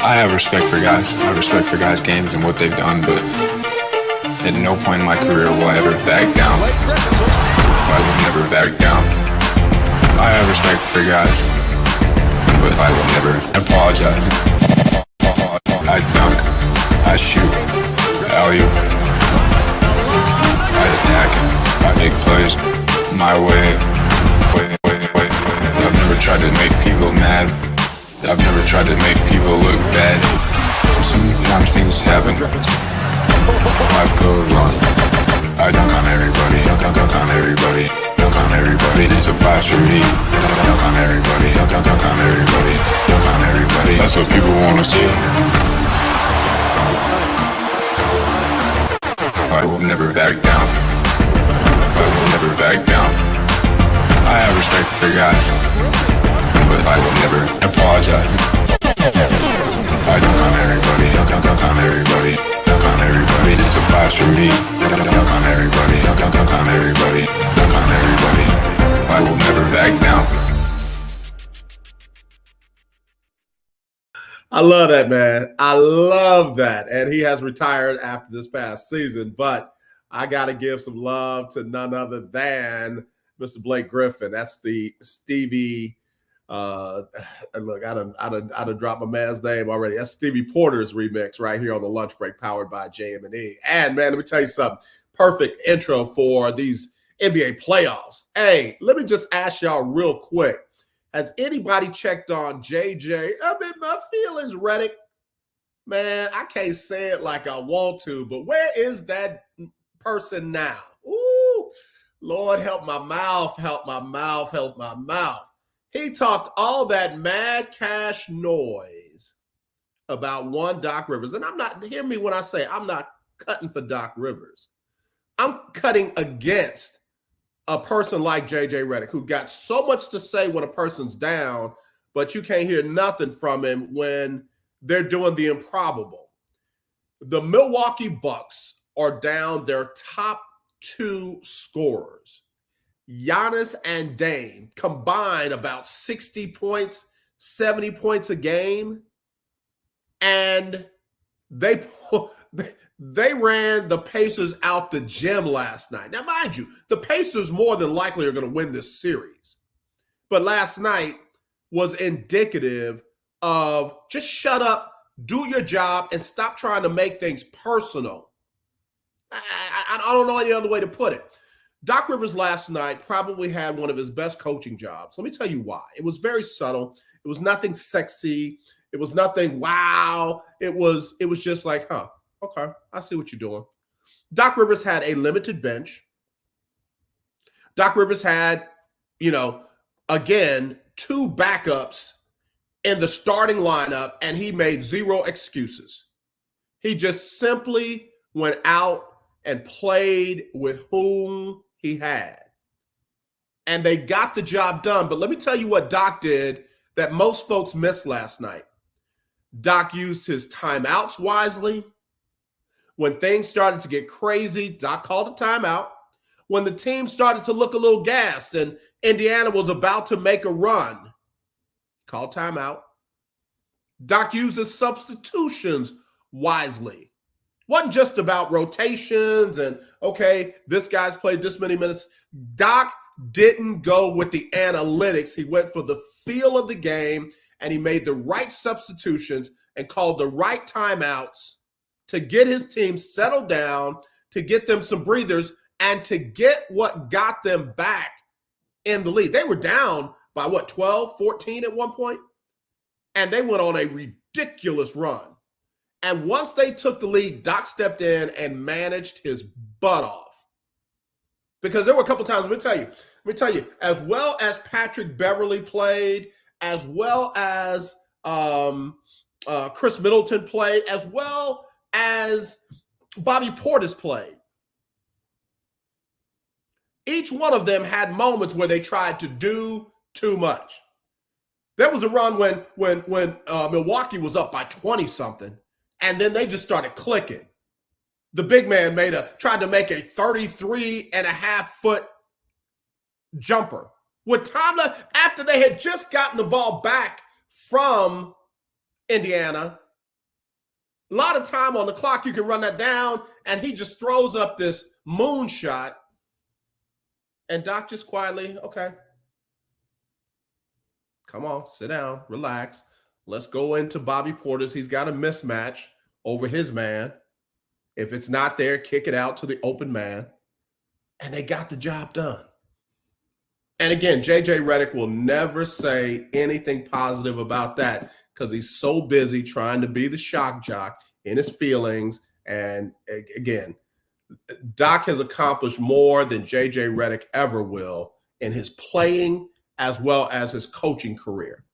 I have respect for guys. I have respect for guys' games and what they've done, but at no point in my career will I ever back down. I will never back down. I have respect for guys, but I will never apologize. I dunk, I shoot, alley-oop, I attack, I make plays my way. I've never tried to make people mad. I've never tried to make people look bad. Sometimes things happen. Life goes on. I dunk on everybody. Dunk on everybody. Dunk on everybody. It's a blast for me. Dunk on everybody. Dunk on everybody. Dunk on everybody. That's what people want to see. I will never back down. I will never back down. I have respect for guys, but I will never apologize. I dunk on everybody, dunk on everybody, dunk on everybody. It's a blast for me. Dunk on everybody, dunk on everybody, dunk on everybody. I will never back down. I love that, man. I love that. And he has retired after this past season, but I got to give some love to none other than Mr. Blake Griffin. That's the Stevie. Look, I done dropped my man's name already. That's Stevie Porter's remix right here on the lunch break, powered by JM&E. And man, let me tell you something. Perfect intro for these NBA playoffs. Hey, let me just ask y'all real quick. Has anybody checked on JJ? I'm in my feelings, Reddick. Man, I can't say it like I want to, but where is that person now? Ooh, Lord, help my mouth, help my mouth, help my mouth. He talked all that mad cash noise about one Doc Rivers. And I'm not, hear me when I say I'm not cutting for Doc Rivers. I'm cutting against a person like JJ Redick, who got so much to say when a person's down, but you can't hear nothing from him when they're doing the improbable. The Milwaukee Bucks are down their top two scorers. Giannis and Dame combine about 60 points, 70 points a game, and they ran the Pacers out the gym last night. Now, mind you, the Pacers more than likely are going to win this series. But last night was indicative of just shut up, do your job, and stop trying to make things personal. I don't know any other way to put it. Doc Rivers last night probably had one of his best coaching jobs. Let me tell you why. It was very subtle. It was nothing sexy. It was nothing wow. It was just like, okay, I see what you're doing. Doc Rivers had a limited bench. Doc Rivers had, again, two backups in the starting lineup, and he made zero excuses. He just simply went out and played with whom he had. And they got the job done. But let me tell you what Doc did that most folks missed last night. Doc used his timeouts wisely. When things started to get crazy, Doc called a timeout. When the team started to look a little gassed and Indiana was about to make a run, called timeout. Doc used his substitutions wisely. Wasn't just about rotations and, okay, this guy's played this many minutes. Doc didn't go with the analytics. He went for the feel of the game, and he made the right substitutions and called the right timeouts to get his team settled down, to get them some breathers, and to get what got them back in the lead. They were down by 12, 14 at one point, and they went on a ridiculous run. And once they took the lead, Doc stepped in and managed his butt off. Because there were a couple times, let me tell you, as well as Patrick Beverley played, as well as Chris Middleton played, as well as Bobby Portis played. Each one of them had moments where they tried to do too much. There was a run when Milwaukee was up by 20-something, and then they just started clicking. The big man tried to make a 33.5-foot jumper. With time left, after they had just gotten the ball back from Indiana, A lot of time on the clock, you can run that down, and he just throws up this moonshot. And Doc just quietly, okay, come on, sit down, relax. Let's go into Bobby Portis. He's got a mismatch over his man. If it's not there, kick it out to the open man. And they got the job done. And again, JJ Redick will never say anything positive about that because he's so busy trying to be the shock jock in his feelings. And again, Doc has accomplished more than JJ Redick ever will in his playing as well as his coaching career.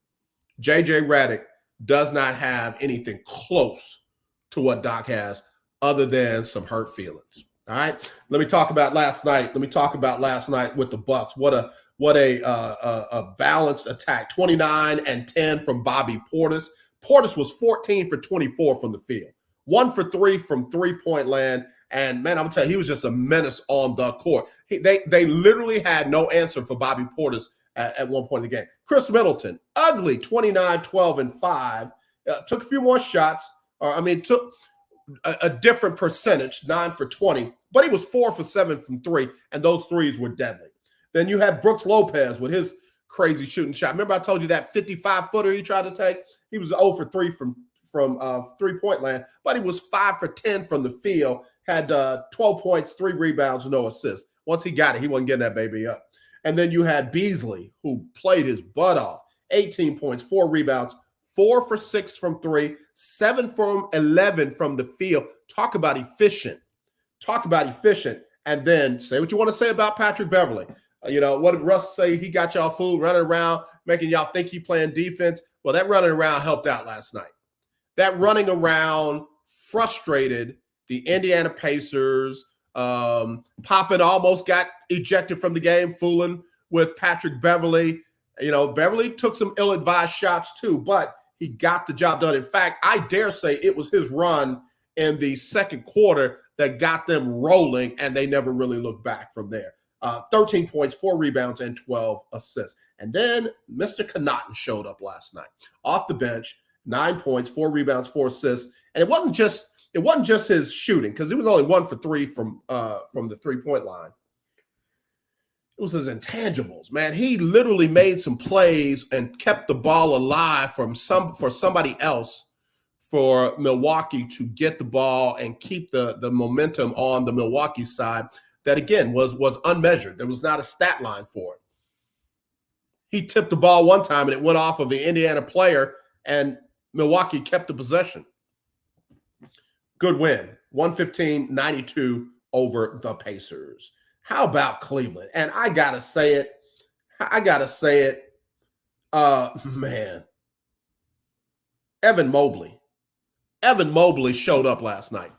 JJ Redick does not have anything close to what Doc has other than some hurt feelings. All right. Let me talk about last night. Let me talk about last night with the Bucks. What a balanced attack. 29 and 10 from Bobby Portis. Portis was 14 for 24 from the field. 1 for 3 from three-point land. And man, I'm gonna tell you, he was just a menace on the court. They literally had no answer for Bobby Portis at one point in the game. Chris Middleton, ugly 29, 12, and 5. Took a few more shots. Took a different percentage, 9 for 20, but he was 4 for 7 from 3, and those threes were deadly. Then you had Brooks Lopez with his crazy shooting shot. Remember I told you that 55-footer he tried to take? He was 0 for 3 from three-point land, but he was 5 for 10 from the field, had 12 points, 3 rebounds, no assists. Once he got it, he wasn't getting that baby up. And then you had Beasley, who played his butt off, 18 points, 4 rebounds, 4 for 6 from 3, 7 from 11 from the field. Talk about efficient. Talk about efficient. And then say what you want to say about Patrick Beverley. What did Russ say? He got y'all fooled, running around, making y'all think he playing defense. Well, that running around helped out last night. That running around frustrated the Indiana Pacers. Poppin almost got ejected from the game, fooling with Patrick Beverley. Beverley took some ill-advised shots too, but he got the job done. In fact, I dare say it was his run in the second quarter that got them rolling, and they never really looked back from there. 13 points, 4 rebounds, and 12 assists. And then Mr. Connaughton showed up last night off the bench, 9 points, 4 rebounds, 4 assists. And it wasn't just his shooting, because he was only 1 for 3 from the three-point line. It was his intangibles, man. He literally made some plays and kept the ball alive for somebody else, for Milwaukee to get the ball and keep the momentum on the Milwaukee side. That again was unmeasured. There was not a stat line for it. He tipped the ball one time and it went off of the Indiana player, and Milwaukee kept the possession. Good win, 115-92 over the Pacers. How about Cleveland? And I gotta say it. Man, Evan Mobley showed up last night.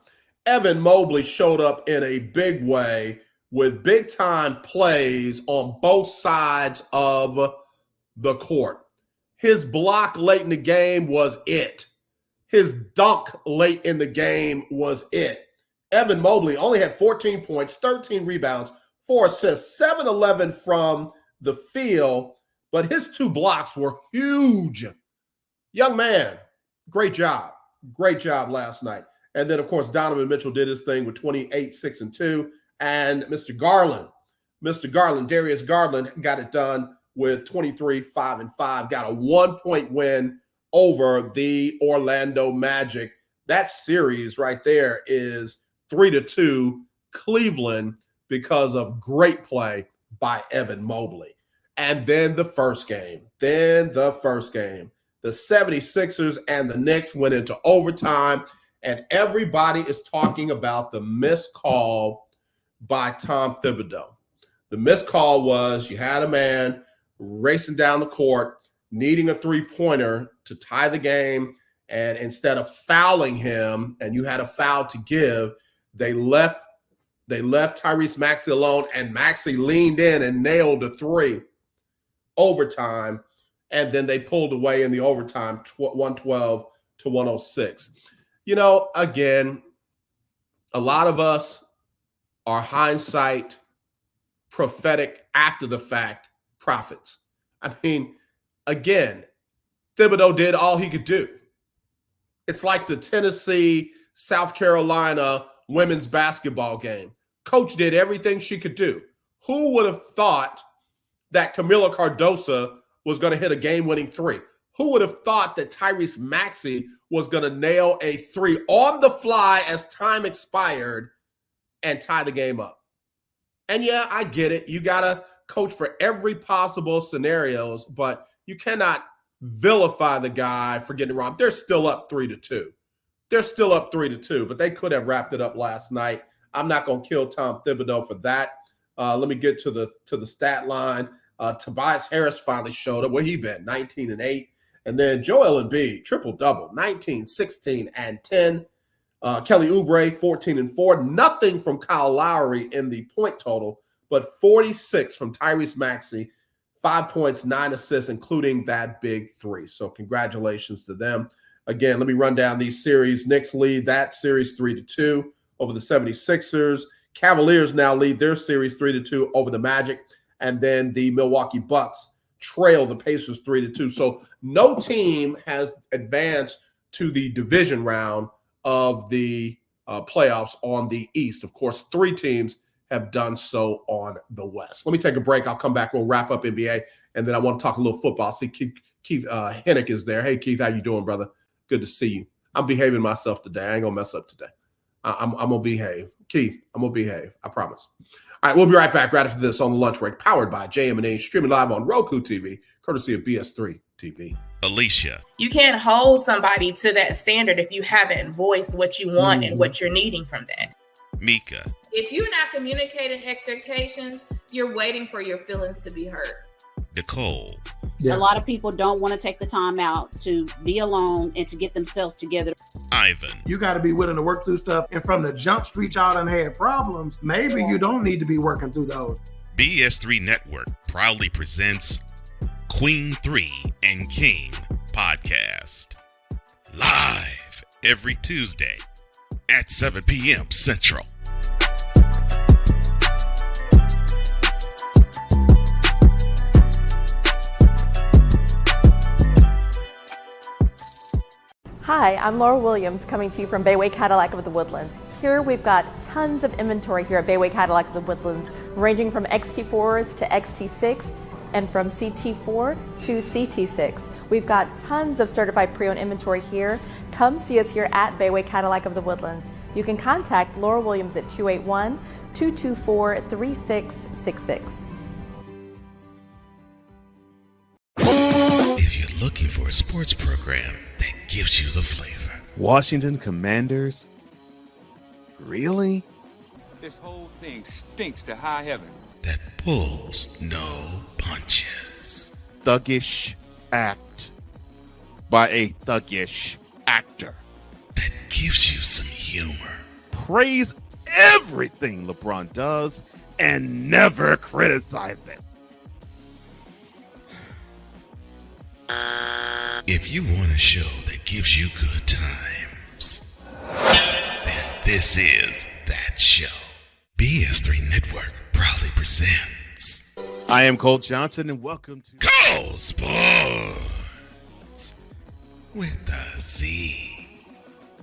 Evan Mobley showed up in a big way with big-time plays on both sides of the court. His block late in the game was it. His dunk late in the game was it. Evan Mobley only had 14 points, 13 rebounds, 4 assists, 7-11 from the field, but his 2 blocks were huge. Young man, great job. Great job last night. And then, of course, Donovan Mitchell did his thing with 28, 6, and 2. And Mr. Garland, Darius Garland got it done with 23, 5, and 5. Got a 1-point win over the Orlando Magic. That series right there is 3-2 Cleveland because of great play by Evan Mobley. And then the first game. The 76ers and the Knicks went into overtime. And everybody is talking about the missed call by Tom Thibodeau. The missed call was you had a man racing down the court, needing a three-pointer to tie the game, and instead of fouling him, and you had a foul to give, they left Tyrese Maxey alone, and Maxey leaned in and nailed a 3 overtime, and then they pulled away in the overtime, 112-106. Again, a lot of us are hindsight, prophetic, after the fact prophets. Again, Thibodeau did all he could do. It's like the Tennessee, South Carolina women's basketball game. Coach did everything she could do. Who would have thought that Camila Cardoso was going to hit a game-winning three? Who would have thought that Tyrese Maxey was going to nail a three on the fly as time expired and tie the game up? And yeah, I get it. You got to coach for every possible scenarios, but you cannot vilify the guy for getting it wrong. They're still up 3-2. They're still up 3-2, but they could have wrapped it up last night. I'm not going to kill Tom Thibodeau for that. Let me get to the stat line. Tobias Harris finally showed up. Where he been? 19-8. And then Joel Embiid, triple-double, 19, 16, and 10. Kelly Oubre, 14-4. Nothing from Kyle Lowry in the point total, but 46 from Tyrese Maxey, 5 points, 9 assists, including that big three. So congratulations to them. Again, let me run down these series. Knicks lead that series 3-2 over the 76ers. Cavaliers now lead their series 3-2 over the Magic. And then the Milwaukee Bucks trail the Pacers 3-2. So no team has advanced to the division round of the playoffs on the East. Of course, 3 teams have done so on the West. Let me take a break. I'll come back. We'll wrap up NBA, and then I want to talk a little football. See, Keith Hennick is there. Hey, Keith, how you doing, brother? Good to see you. I'm behaving myself today. I ain't going to mess up today. I'm going to behave. Keith, I'm going to behave. I promise. All right, we'll be right back right after this on the lunch break, powered by JM&E, streaming live on ROKU TV, courtesy of BS3 TV. Alicia. You can't hold somebody to that standard if you haven't voiced what you want and what you're needing from that. Mika. If you're not communicating expectations, you're waiting for your feelings to be hurt. Nicole. Yeah. A lot of people don't want to take the time out to be alone and to get themselves together. Ivan. You got to be willing to work through stuff. And from the jump street, y'all done had problems. Maybe you don't need to be working through those. BS3 Network proudly presents Queen 3 and King podcast. Live every Tuesday at 7 p.m. Central. Hi, I'm Laura Williams coming to you from Bayway Cadillac of the Woodlands. Here we've got tons of inventory here at Bayway Cadillac of the Woodlands, ranging from XT4s to XT6 and from CT4 to CT6. We've got tons of certified pre-owned inventory here. Come see us here at Bayway Cadillac of the Woodlands. You can contact Laura Williams at 281-224-3666. If you're looking for a sports program that gives you the flavor. Washington Commanders? Really? This whole thing stinks to high heaven. That pulls no punches. Thuggish act by a thuggish actor. That gives you some humor. Praise everything LeBron does and never criticize it. If you want a show that gives you good times, then this is that show. BS3 Network proudly presents. I am Cole Johnson, and welcome to Cole Sports with a Z.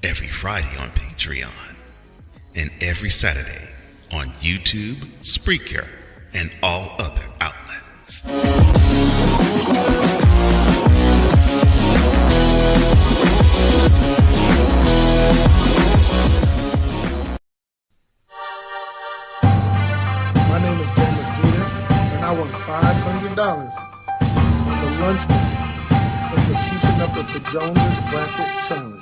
Every Friday on Patreon and every Saturday on YouTube, Spreaker, and all other outlets. My name is Dennis Jr., and I won $500 on the lunch money from the Keeping Up with the Joneses Bracket Challenge.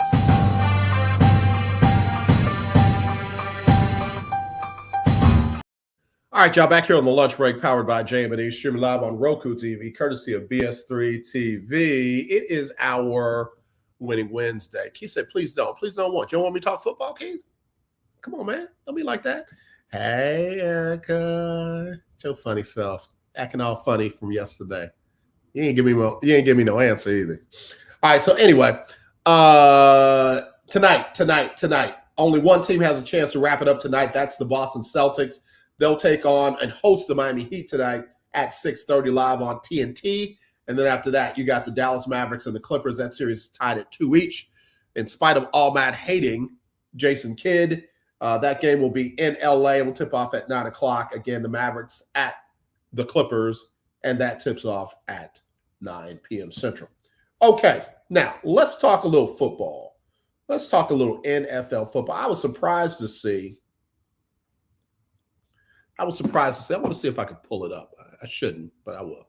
All right, y'all, back here on the lunch break, powered by JM&E, streaming live on Roku TV, courtesy of BS3 TV. It is our Winning Wednesday. Keith said, please don't want. You don't want me to talk football, Keith? Come on, man. Don't be like that. Hey, Erica. It's your funny self. Acting all funny from yesterday. You ain't give me no answer either. All right, so anyway, tonight, only one team has a chance to wrap it up tonight. That's the Boston Celtics. They'll take on and host the Miami Heat tonight at 6:30 live on TNT. And then after that, you got the Dallas Mavericks and the Clippers. That series is tied at 2 each. in spite of all Matt hating Jason Kidd. That game will be in LA. It will tip off at 9 o'clock. Again, the Mavericks at the Clippers, and that tips off at 9 p.m. Central. Okay, now let's talk a little football. Let's talk a little NFL football. I was surprised to see. I want to see if I can pull it up. I shouldn't, but I will.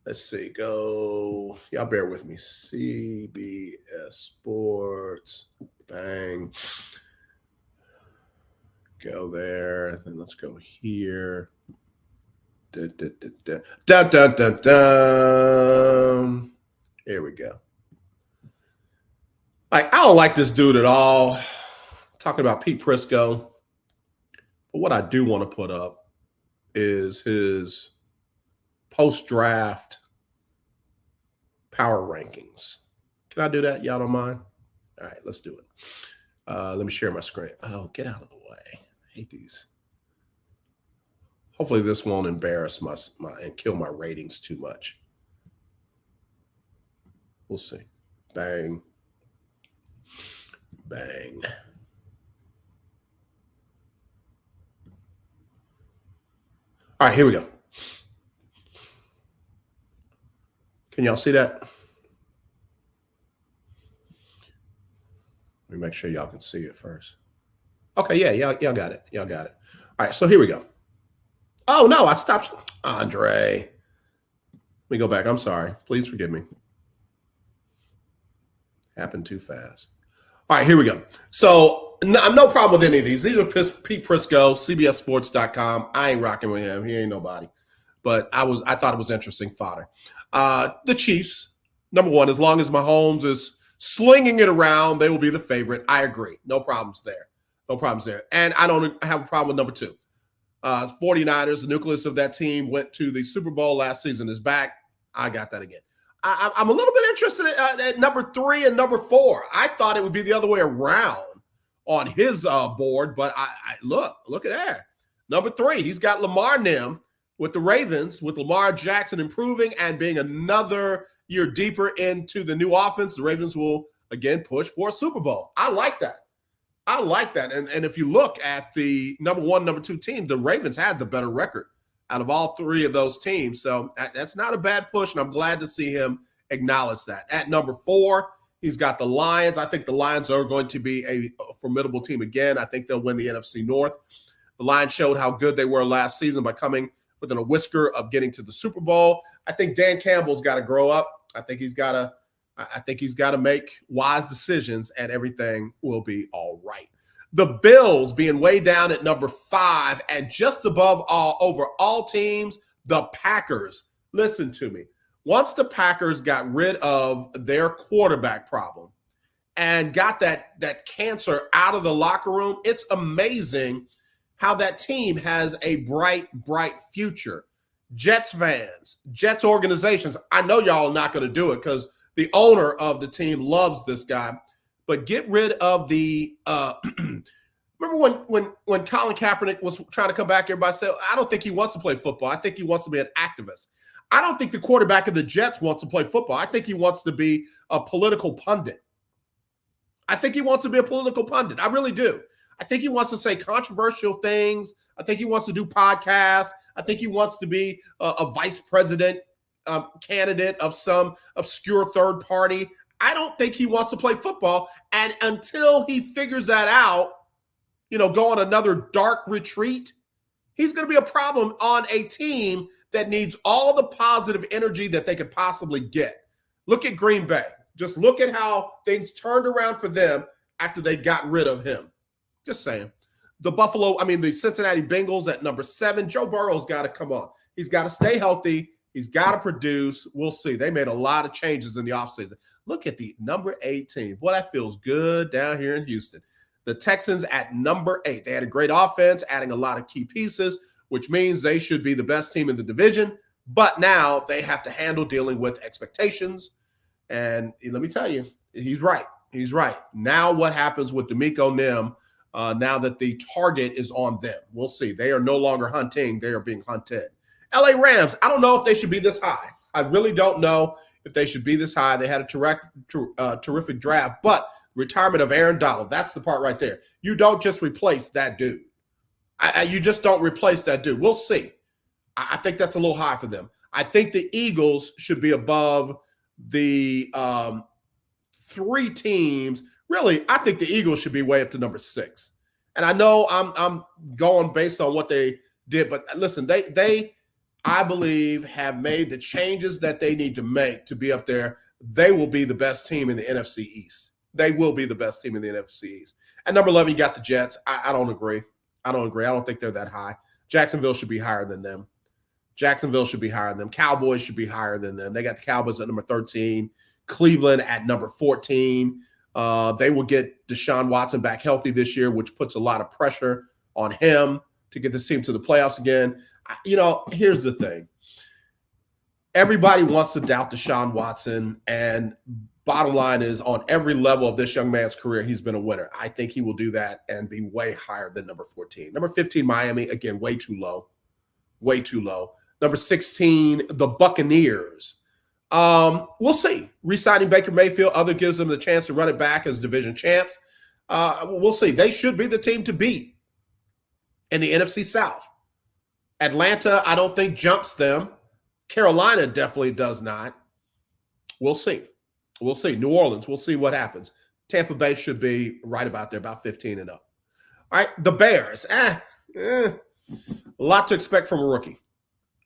Let's see. Go. Y'all bear with me. CBS Sports. Bang. Go there. And then let's go here. Dun, dun, dun, dun. Dun, dun, dun, dun. Here we go. I don't like this dude at all. Talking about Pete Prisco. But what I do want to put up is his post-draft power rankings. Can I do that? Y'all don't mind? All right, let's do it. Let me share my screen. Oh, get out of the way. I hate these. Hopefully this won't embarrass my and kill my ratings too much. We'll see. Bang. Bang. All right, here we go. Can y'all see that? Let me make sure y'all can see it first. Okay, yeah, y'all got it. Y'all got it. All right, so here we go. Oh, no, I stopped. Andre. Let me go back. I'm sorry. Please forgive me. Happened too fast. All right, here we go. So no problem with any of these. These are Pete Prisco, CBSSports.com. I ain't rocking with him. He ain't nobody. But I thought it was interesting fodder. The Chiefs, number one, as long as Mahomes is slinging it around, they will be the favorite. I agree. No problems there. No problems there. And I don't have a problem with number two. 49ers, the nucleus of that team, went to the Super Bowl last season, is back. I got that again. I'm a little bit interested at number 3 and number 4. I thought it would be the other way around on his board, but I look at that. Number 3, he's got Lamar Nim with the Ravens, with Lamar Jackson improving and being another year deeper into the new offense. The Ravens will, again, push for a Super Bowl. I like that. And if you look at the number 1, number 2 team, the Ravens had the better record out of all 3 of those teams. So that's not a bad push, and I'm glad to see him acknowledge that. At number 4, he's got the Lions. I think the Lions are going to be a formidable team again. I think they'll win the NFC North. The Lions showed how good they were last season by coming within a whisker of getting to the Super Bowl. I think Dan Campbell's got to grow up. I think he's got to make wise decisions, and everything will be all right. The Bills being way down at number 5, and just above all, over all teams, the Packers. Listen to me. Once the Packers got rid of their quarterback problem and got that cancer out of the locker room, it's amazing how that team has a bright future. Jets fans, Jets organizations, I know y'all are not going to do it because the owner of the team loves this guy, but get rid of the remember when Colin Kaepernick was trying to come back, everybody said, I don't think he wants to play football. I think he wants to be an activist. I don't think the quarterback of the Jets wants to play football. I think he wants to be a political pundit. I really do. I think he wants to say controversial things. I think he wants to do podcasts. I think he wants to be a vice president candidate of some obscure third party. I don't think he wants to play football. And until he figures that out, go on another dark retreat, he's going to be a problem on a team that needs all the positive energy that they could possibly get. Look at Green Bay. Just look at how things turned around for them after they got rid of him. Just saying. The Cincinnati Bengals at number 7. Joe Burrow's got to come on. He's got to stay healthy. He's got to produce. We'll see. They made a lot of changes in the offseason. Look at the number 8 team. Boy, that feels good down here in Houston. The Texans at number 8. They had a great offense, adding a lot of key pieces, which means they should be the best team in the division. But now they have to handle dealing with expectations. And let me tell you, he's right. Now what happens with D'Amico Nim now that the target is on them? We'll see. They are no longer hunting. They are being hunted. LA Rams, I don't know if they should be this high. I really don't know if they should be this high. They had a terrific draft, but retirement of Aaron Donald. That's the part right there. You don't just replace that dude. You just don't replace that dude. We'll see. I think that's a little high for them. I think the Eagles should be above the 3 teams. Really, I think the Eagles should be way up to number 6. And I know I'm going based on what they did, but listen, they I believe have made the changes that they need to make to be up there. They will be the best team in the NFC East. They will be the best team in the NFC East. At number 11, you got the Jets. I don't agree. I don't think they're that high. Jacksonville should be higher than them. Jacksonville should be higher than them. Cowboys should be higher than them. They got the Cowboys at number 13. Cleveland at number 14. They will get Deshaun Watson back healthy this year, which puts a lot of pressure on him to get this team to the playoffs again. Here's the thing. Everybody wants to doubt Deshaun Watson, and bottom line is on every level of this young man's career, he's been a winner. I think he will do that and be way higher than number 14. Number 15, Miami, again, way too low. Way too low. Number 16, the Buccaneers. We'll see. Re-signing Baker Mayfield, gives them the chance to run it back as division champs. We'll see. They should be the team to beat in the NFC South. Atlanta, I don't think jumps them. Carolina definitely does not. We'll see. We'll see. New Orleans, we'll see what happens. Tampa Bay should be right about there, about 15 and up. All right, the Bears. A lot to expect from a rookie.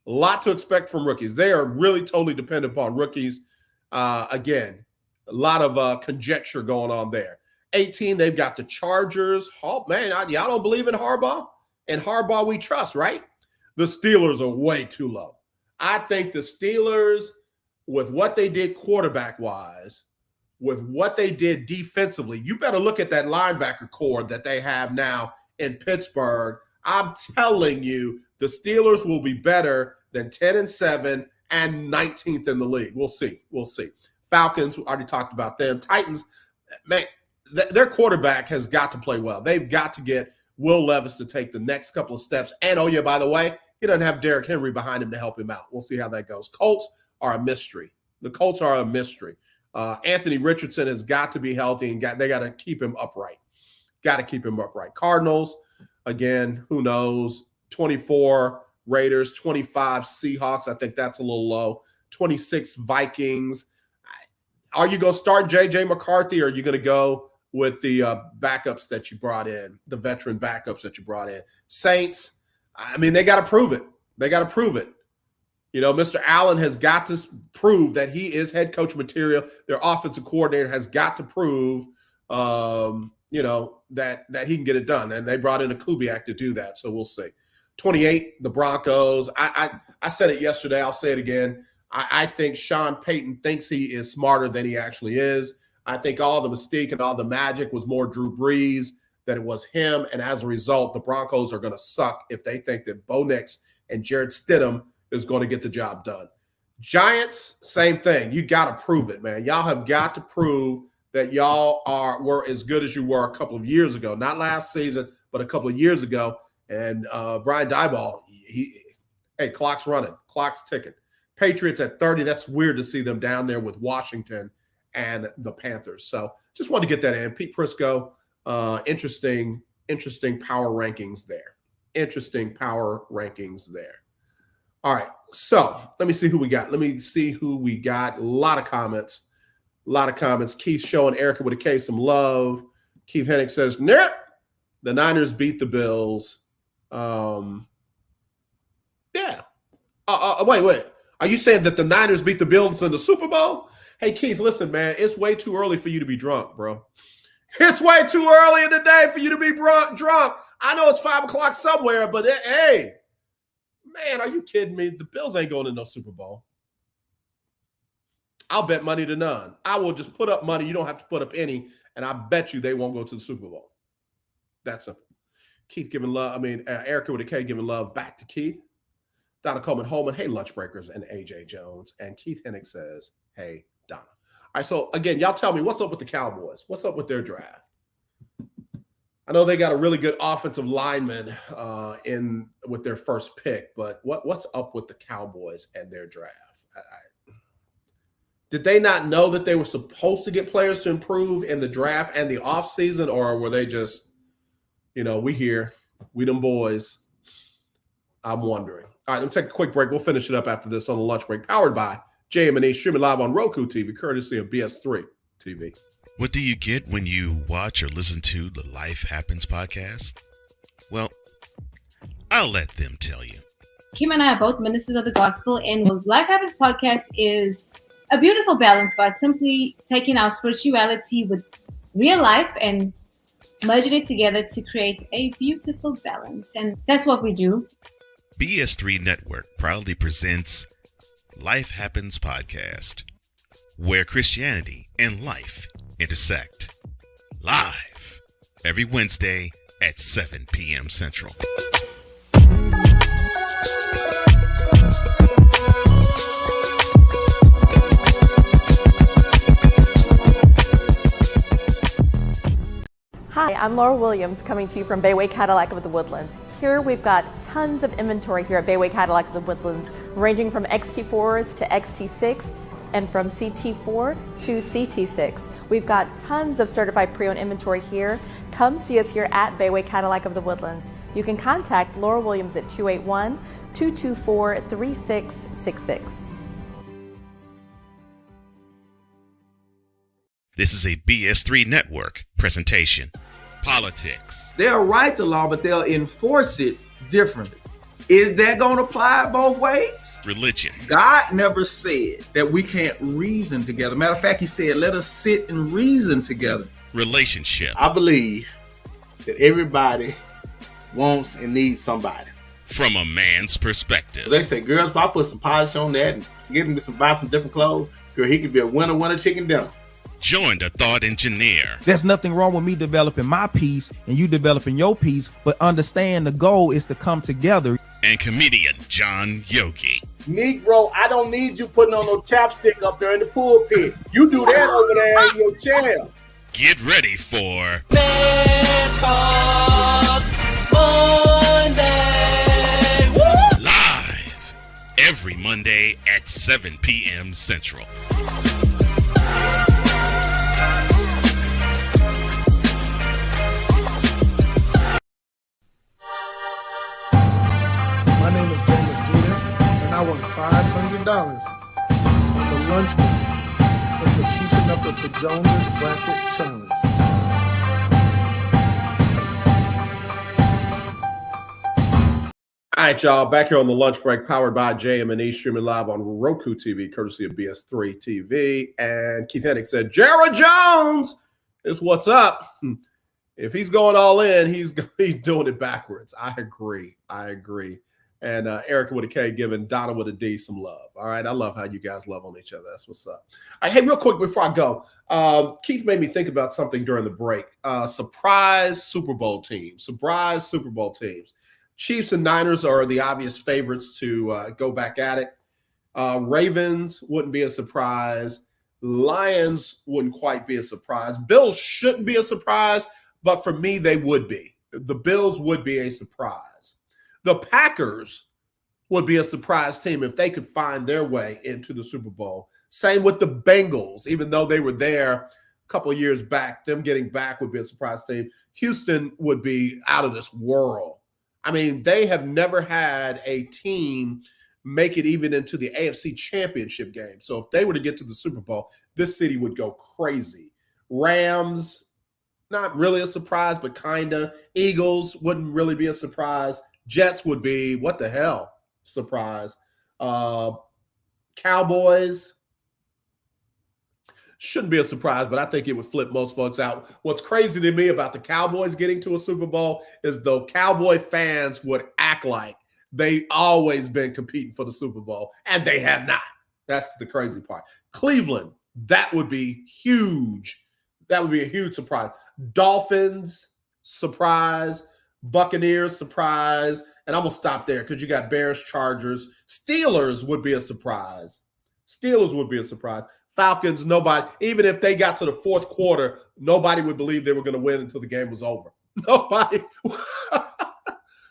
A lot to expect from rookies. They are really totally dependent upon rookies. Again, a lot of conjecture going on there. 18, they've got the Chargers. Oh, man, y'all don't believe in Harbaugh? In Harbaugh we trust, right? The Steelers are way too low. I think the Steelers, with what they did quarterback-wise, with what they did defensively, you better look at that linebacker core that they have now in Pittsburgh. I'm telling you, the Steelers will be better than 10-7 and 19th in the league. We'll see. We'll see. Falcons, we already talked about them. Titans, man, their quarterback has got to play well. They've got to get Will Levis to take the next couple of steps. And, oh, yeah, by the way, he doesn't have Derrick Henry behind him to help him out. We'll see how that goes. Colts are a mystery. The Colts are a mystery. Anthony Richardson has got to be healthy, and they got to keep him upright. Got to keep him upright. Cardinals, again, who knows? 24 Raiders, 25 Seahawks. I think that's a little low. 26 Vikings. Are you going to start J.J. McCarthy, or are you going to go with the backups that you brought in, the veteran backups that you brought in? Saints, I mean, they got to prove it. They got to prove it. Mr. Allen has got to prove that he is head coach material. Their offensive coordinator has got to prove, that he can get it done. And they brought in a Kubiak to do that. So we'll see. 28, the Broncos. I said it yesterday. I'll say it again. I think Sean Payton thinks he is smarter than he actually is. I think all the mystique and all the magic was more Drew Brees than it was him. And as a result, the Broncos are going to suck if they think that Bo Nix and Jarrett Stidham is going to get the job done. Giants, same thing. You got to prove it, man. Y'all have got to prove that y'all were as good as you were a couple of years ago. Not last season, but a couple of years ago. And Brian Daboll, clock's running. Clock's ticking. Patriots at 30. That's weird to see them down there with Washington and the Panthers. So just wanted to get that in. Pete Prisco, interesting power rankings there. Interesting power rankings there. All right, so let me see who we got. A lot of comments. Keith showing Erica with a K some love. Keith Hennick says, nope, the Niners beat the Bills. Yeah. Wait. Are you saying that the Niners beat the Bills in the Super Bowl? Hey, Keith, listen, man, it's way too early for you to be drunk, bro. It's way too early in the day for you to be drunk. I know it's 5 o'clock somewhere, but hey, man, are you kidding me? The Bills ain't going to no Super Bowl. I'll bet money to none. I will just put up money. You don't have to put up any, and I bet you they won't go to the Super Bowl. That's simple. Keith giving love. Erica with a K giving love back to Keith. Donna Coleman Holman, hey, lunch breakers, and AJ Jones. And Keith Hennick says, hey, Donna. All right, so again, y'all tell me what's up with the Cowboys? What's up with their draft? I know they got a really good offensive lineman with their first pick, but what's up with the Cowboys and their draft? Did they not know that they were supposed to get players to improve in the draft and the offseason, or were they just, we here, we them boys? I'm wondering. All right, let's take a quick break. We'll finish it up after this on the lunch break, powered by JM&E, streaming live on ROKU TV, courtesy of BS3 TV. What do you get when you watch or listen to the Life Happens podcast? Well, I'll let them tell you. Kim and I are both ministers of the gospel, and what Life Happens podcast is a beautiful balance by simply taking our spirituality with real life and merging it together to create a beautiful balance. And that's what we do. BS3 Network proudly presents Life Happens podcast, where Christianity and life intersect. Live every Wednesday at 7 p.m. Central. Hi, I'm Laura Williams coming to you from Bayway Cadillac of the Woodlands. Here we've got tons of inventory here at Bayway Cadillac of the Woodlands, ranging from XT4s to XT6 and from CT4 to CT6. We've got tons of certified pre-owned inventory here. Come see us here at Bayway Cadillac of the Woodlands. You can contact Laura Williams at 281-224-3666. This is a BS3 Network presentation. Politics. They'll write the law, but they'll enforce it differently. Is that going to apply both ways? Religion. God never said that we can't reason together. Matter of fact, he said, let us sit and reason together. Relationship. I believe that everybody wants and needs somebody. From a man's perspective. They say, girls, if I put some polish on that and get him to buy some different clothes, girl, he could be a winner chicken dinner. Join the thought engineer. There's nothing wrong with me developing my piece and you developing your piece, but understand the goal is to come together. And comedian John Yogi. Negro, I don't need you putting on no chapstick up there in the pulpit. You do that over there in your chair. Get ready for Man Talk Monday. Woo! Live every Monday at 7 p.m. Central. My name is JM&E, and I won $500 on the lunch money from the Keeping Up with the Joneses Bracket Challenge. All right, y'all, back here on the lunch break, powered by JM&E, streaming live on Roku TV, courtesy of BS3 TV. And Keith Hennig said, Jared Jones is what's up. If he's going all in, he's doing it backwards. I agree. And Erica with a K giving Donna with a D some love. All right, I love how you guys love on each other. That's what's up. All right, hey, real quick before I go, Keith made me think about something during the break. Surprise Super Bowl teams. Chiefs and Niners are the obvious favorites to go back at it. Ravens wouldn't be a surprise. Lions wouldn't quite be a surprise. Bills shouldn't be a surprise, but for me, they would be. The Bills would be a surprise. The Packers would be a surprise team if they could find their way into the Super Bowl. Same with the Bengals, even though they were there a couple of years back. Them getting back would be a surprise team. Houston would be out of this world. I mean, they have never had a team make it even into the AFC Championship game. So if they were to get to the Super Bowl, this city would go crazy. Rams, not really a surprise, but kind of. Eagles wouldn't really be a surprise. Jets would be, what the hell, surprise. Cowboys shouldn't be a surprise, but I think it would flip most folks out. What's crazy to me about the Cowboys getting to a Super Bowl is the Cowboy fans would act like they always been competing for the Super Bowl, and they have not. That's the crazy part. Cleveland, that would be huge. That would be a huge surprise. Dolphins, surprise. Buccaneers, surprise. And I'm going to stop there because you got Bears, Chargers. Steelers would be a surprise. Falcons, nobody. Even if they got to the fourth quarter, nobody would believe they were going to win until the game was over. Nobody.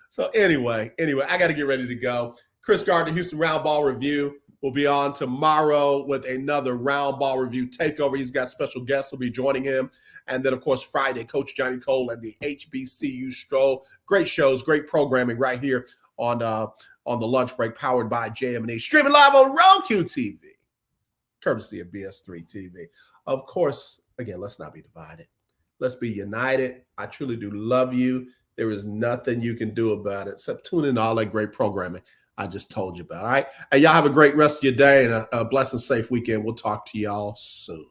So anyway, I got to get ready to go. Chris Gardner, Houston Round Ball Review. will be on tomorrow with another round ball review takeover. He's got special guests who will be joining him. And then, of course, Friday, Coach Johnny Cole and the HBCU Stroll. Great shows, great programming right here on the lunch break, powered by JM&E. Streaming live on ROKU TV, courtesy of BS3 TV. Of course, again, let's not be divided. Let's be united. I truly do love you. There is nothing you can do about it except tune in to all that great programming I just told you about. All right. And y'all have a great rest of your day and a blessed and safe weekend. We'll talk to y'all soon.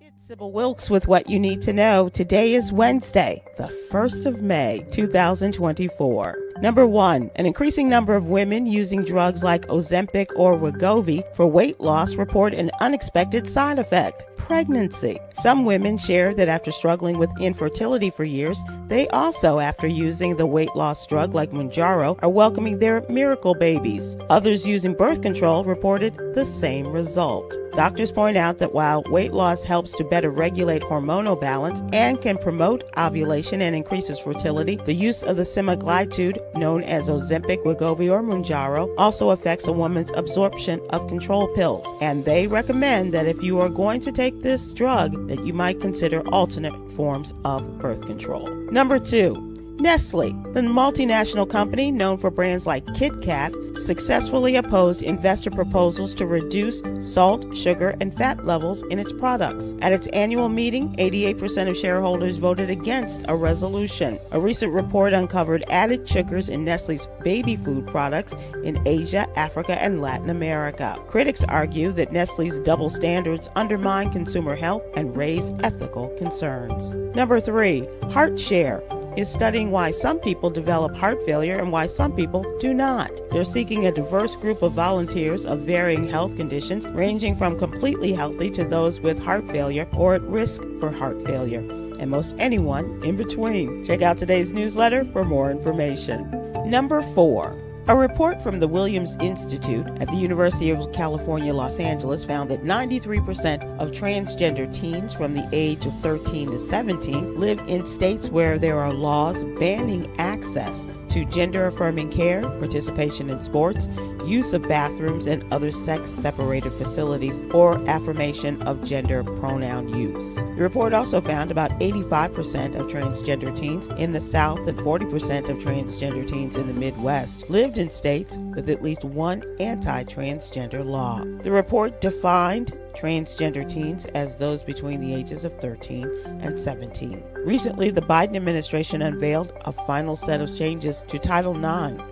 It's Sybil Wilkes with what you need to know. Today is Wednesday, the 1st of May, 2024. Number 1, an increasing number of women using drugs like Ozempic or Wegovy for weight loss report an unexpected side effect: pregnancy. Some women share that after struggling with infertility for years, they also, after using the weight loss drug like Mounjaro, are welcoming their miracle babies. Others using birth control reported the same result. Doctors point out that while weight loss helps to better regulate hormonal balance and can promote ovulation and increases fertility, the use of the semaglutide, known as Ozempic, Wegovy, or Mounjaro, also affects a woman's absorption of control pills. And they recommend that if you are going to take this drug, that you might consider alternate forms of birth control. Number 2. Nestle, the multinational company known for brands like Kit Kat, successfully opposed investor proposals to reduce salt, sugar, and fat levels in its products. At its annual meeting, 88% of shareholders voted against a resolution. A recent report uncovered added sugars in Nestle's baby food products in Asia, Africa, and Latin America. Critics argue that Nestle's double standards undermine consumer health and raise ethical concerns. Number 3, HeartShare is studying why some people develop heart failure and why some people do not. They're seeking a diverse group of volunteers of varying health conditions, ranging from completely healthy to those with heart failure or at risk for heart failure, and most anyone in between. Check out today's newsletter for more information. Number 4. A report from the Williams Institute at the University of California, Los Angeles found that 93% of transgender teens from the age of 13 to 17 live in states where there are laws banning access to gender-affirming care, participation in sports, use of bathrooms and other sex-separated facilities, or affirmation of gender pronoun use. The report also found about 85% of transgender teens in the South and 40% of transgender teens in the Midwest lived in states with at least one anti-transgender law. The report defined transgender teens as those between the ages of 13 and 17. Recently, the Biden administration unveiled a final set of changes to Title IX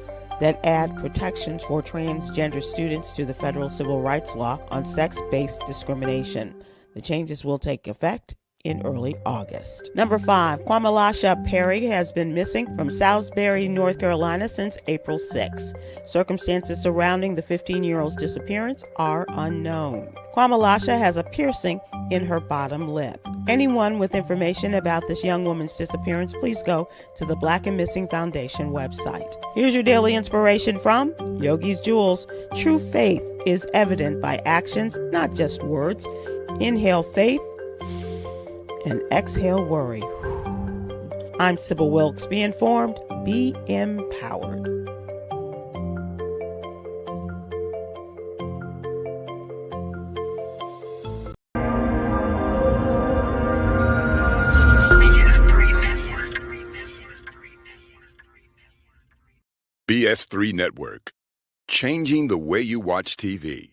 that add protections for transgender students to the federal civil rights law on sex-based discrimination. The changes will take effect in early August. Number 5, Kwamelasha Perry has been missing from Salisbury, North Carolina since April 6. Circumstances surrounding the 15-year-old's disappearance are unknown. Kwamelasha has a piercing in her bottom lip. Anyone with information about this young woman's disappearance, please go to the Black and Missing Foundation website. Here's your daily inspiration from Yogi's Jewels. True faith is evident by actions, not just words. Inhale faith and exhale worry. I'm Sybil Wilkes. Be informed, be empowered. BS3 Network, changing the way you watch TV.